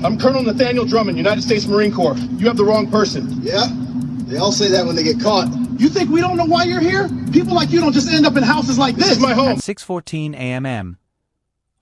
I'm Colonel Nathaniel Drummond, United States Marine Corps. You have the wrong person. Yeah? They all say that when they get caught. You think we don't know why you're here? People like you don't just end up in houses like this. This is my home. At 6:14 a.m.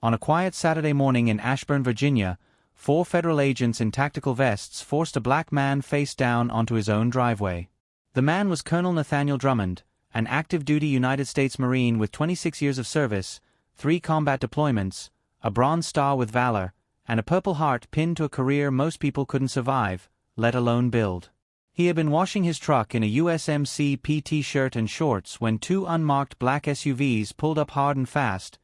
on a quiet Saturday morning in Ashburn, Virginia, 4 federal agents in tactical vests forced a black man face down onto his own driveway. The man was Colonel Nathaniel Drummond, an active-duty United States Marine with 26 years of service, 3 combat deployments, a Bronze Star with Valor, and a Purple Heart pinned to a career most people couldn't survive, let alone build. He had been washing his truck in a USMC PT shirt and shorts when 2 unmarked black SUVs pulled up hard and fast,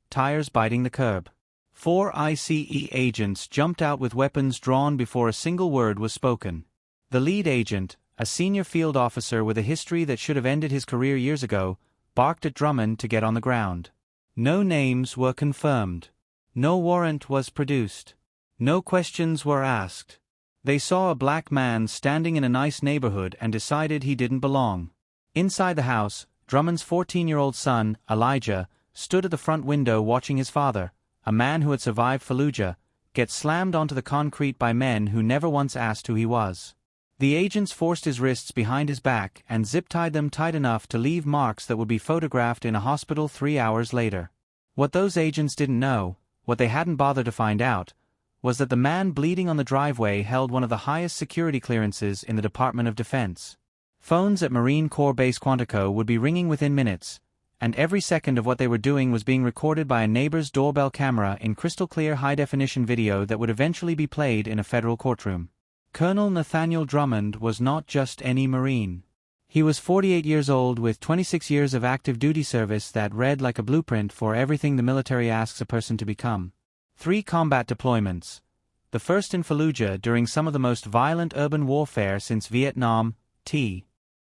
tires biting the curb. 4 ICE agents jumped out with weapons drawn before a single word was spoken. The lead agent, a senior field officer with a history that should have ended his career years ago, barked at Drummond to get on the ground. No names were confirmed. No warrant was produced. No questions were asked. They saw a black man standing in a nice neighborhood and decided he didn't belong. Inside the house, Drummond's 14-year-old son, Elijah, stood at the front window watching his father, a man who had survived Fallujah, get slammed onto the concrete by men who never once asked who he was. The agents forced his wrists behind his back and zip-tied them tight enough to leave marks that would be photographed in a hospital 3 hours later. What those agents didn't know, what they hadn't bothered to find out, was that the man bleeding on the driveway held one of the highest security clearances in the Department of Defense. Phones at Marine Corps Base Quantico would be ringing within minutes, and every second of what they were doing was being recorded by a neighbor's doorbell camera in crystal-clear high-definition video that would eventually be played in a federal courtroom. Colonel Nathaniel Drummond was not just any Marine. He was 48 years old with 26 years of active duty service that read like a blueprint for everything the military asks a person to become. 3 combat deployments. The first in Fallujah during some of the most violent urban warfare since Vietnam, T.